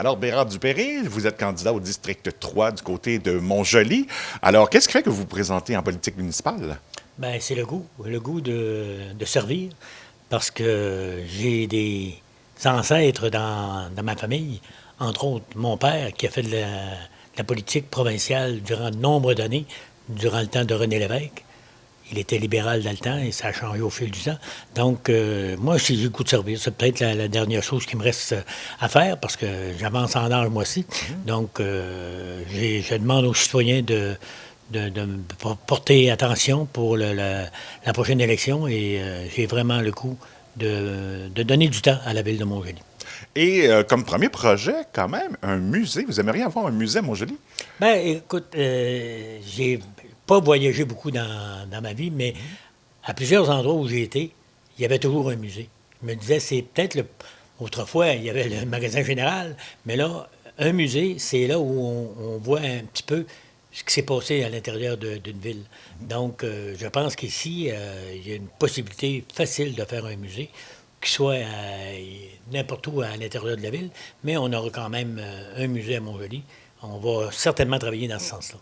Alors, Bérard Dupéré, vous êtes candidat au district 3 du côté de Montjoly. Alors, qu'est-ce qui fait que vous vous présentez en politique municipale? Bien, c'est le goût de servir, parce que j'ai des ancêtres dans ma famille, entre autres mon père qui a fait de la politique provinciale durant de nombreuses d'années, durant le temps de René Lévesque. Il était libéral dans le temps et ça a changé au fil du temps. Donc, moi, j'ai le goût de servir. C'est peut-être la dernière chose qui me reste à faire parce que j'avance en âge, moi aussi. Donc, je demande aux citoyens de me porter attention pour la prochaine élection et j'ai vraiment le goût de donner du temps à la ville de Montjoly. Et comme premier projet, quand même, un musée. Vous aimeriez avoir un musée à Montjoly? Ben, écoute, j'ai pas voyagé beaucoup dans ma vie, mais à plusieurs endroits où j'ai été, il y avait toujours un musée. Je me disais, c'est peut-être autrefois, il y avait le magasin général, mais là, un musée, c'est là où on voit un petit peu ce qui s'est passé à l'intérieur d'une ville. Donc, je pense qu'ici, il y a une possibilité facile de faire un musée, qui soit n'importe où à l'intérieur de la ville, mais on aura quand même un musée à Montjoly. On va certainement travailler dans ce sens-là.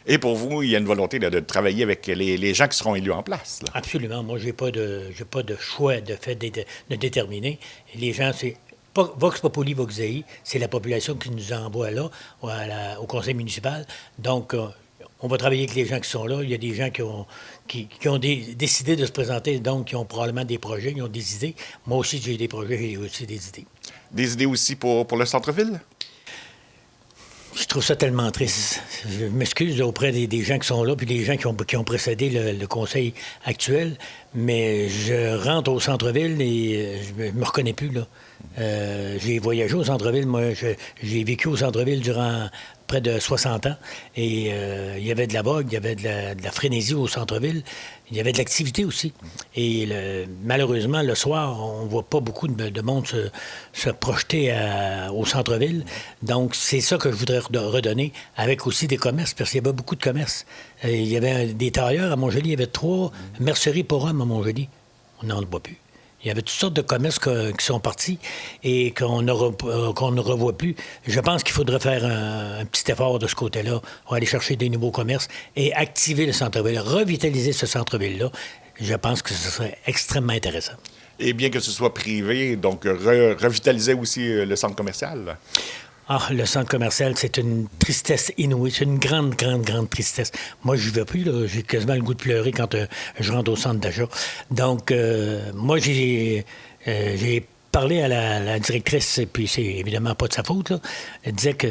Et pour vous, il y a une volonté de travailler avec les gens qui seront élus en place, là. Absolument. Moi, j'ai pas de choix de fait de déterminer. Les gens, c'est pas Vox Populi, Vox Dei, c'est la population qui nous envoie là, au conseil municipal. Donc, on va travailler avec les gens qui sont là. Il y a des gens qui ont décidé de se présenter, donc qui ont probablement des projets, qui ont des idées. Moi aussi, j'ai des projets, j'ai aussi des idées. Des idées aussi pour le centre-ville? Je trouve ça tellement triste. Je m'excuse auprès des gens qui sont là, puis des gens qui ont précédé le conseil actuel, mais je rentre au centre-ville et je me reconnais plus, là. J'ai voyagé au centre-ville. Moi, j'ai vécu au centre-ville durant près de 60 ans. Et il y avait de la vogue, il y avait de la frénésie au centre-ville. Il y avait de l'activité aussi. Et malheureusement, le soir, on ne voit pas beaucoup de monde se projeter au centre-ville. Donc, c'est ça que je voudrais redonner, avec aussi des commerces, parce qu'il y avait beaucoup de commerces. Il y avait des tailleurs à Montjoly. Il y avait 3 merceries pour hommes à Montjoly. On n'en voit plus. Il y avait toutes sortes de commerces qui sont partis et qu'on ne revoit plus. Je pense qu'il faudrait faire un petit effort de ce côté-là pour aller chercher des nouveaux commerces et activer le centre-ville, revitaliser ce centre-ville-là. Je pense que ce serait extrêmement intéressant. Et bien que ce soit privé, donc revitaliser aussi le centre commercial. Ah, le centre commercial, c'est une tristesse inouïe. C'est une grande, grande, grande tristesse. Moi, je ne vais plus, là. J'ai quasiment le goût de pleurer quand je rentre au centre d'achat. Donc, moi, j'ai parlé à la directrice, et puis c'est évidemment pas de sa faute, là. Elle disait que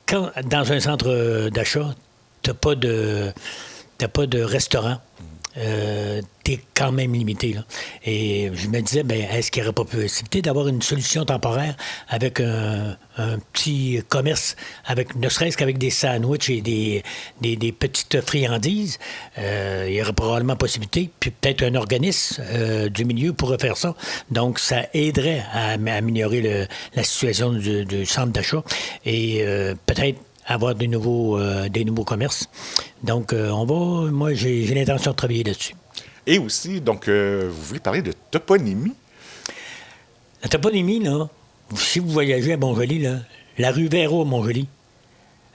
quand, dans un centre d'achat, t'as pas de restaurant. T'es quand même limité, là. Et je me disais, bien, est-ce qu'il n'y aurait pas possibilité d'avoir une solution temporaire avec un petit commerce, ne serait-ce qu'avec des sandwichs et des petites friandises? Il y aurait probablement possibilité, puis peut-être un organisme du milieu pourrait faire ça. Donc, ça aiderait à améliorer la situation du centre d'achat et peut-être avoir des nouveaux commerces. Donc, moi, j'ai l'intention de travailler là-dessus. Et aussi, donc, vous voulez parler de toponymie? La toponymie, là, si vous voyagez à Montjoly, là, la rue Véro à Montjoly,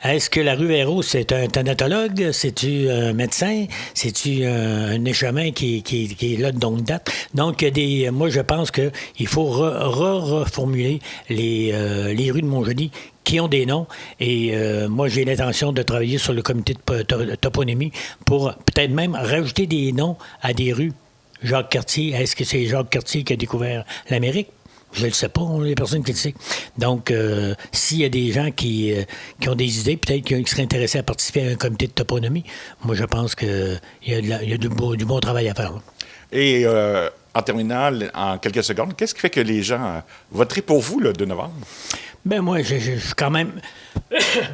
est-ce que la rue Véro, c'est un thanatologue? C'est-tu un médecin? C'est-tu un échevin qui est là de longue date? Donc, moi, je pense qu'il faut reformuler les rues de Montjoly qui ont des noms. Et moi, j'ai l'intention de travailler sur le comité de toponymie pour peut-être même rajouter des noms à des rues. Jacques Cartier, est-ce que c'est Jacques Cartier qui a découvert l'Amérique? Je ne le sais pas, on est les personnes qui le savent. Donc, s'il y a des gens qui ont des idées, peut-être qui seraient intéressés à participer à un comité de toponymie, moi, je pense qu'il y a du bon travail à faire, là. Et en terminant, en quelques secondes, qu'est-ce qui fait que les gens voteraient pour vous le 2 novembre? Ben moi, je suis quand même...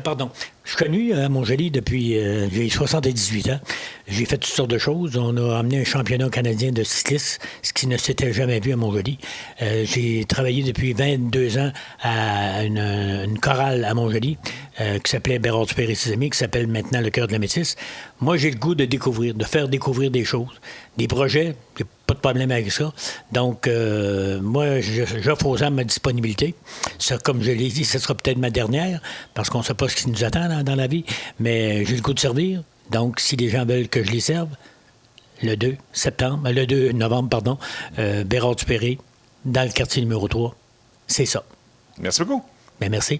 Pardon. Je suis connu à Montjoly depuis... j'ai 78 ans. J'ai fait toutes sortes de choses. On a amené un championnat canadien de cyclisme, ce qui ne s'était jamais vu à Montjoly. J'ai travaillé depuis 22 ans à une chorale à Montjoly qui s'appelait Bérard Dupéré et ses amis, qui s'appelle maintenant Le Cœur de la Métisse. Moi, j'ai le goût de faire découvrir des choses, des projets. J'ai pas pas de problème avec ça. Donc, moi, j'offre aux gens ma disponibilité. Ça, comme je l'ai dit, ce sera peut-être ma dernière, parce qu'on ne sait pas ce qui nous attend dans la vie, mais j'ai le goût de servir. Donc, si les gens veulent que je les serve, le 2 novembre, Bérard-du-Péré, dans le quartier numéro 3, c'est ça. Merci beaucoup. Bien, merci.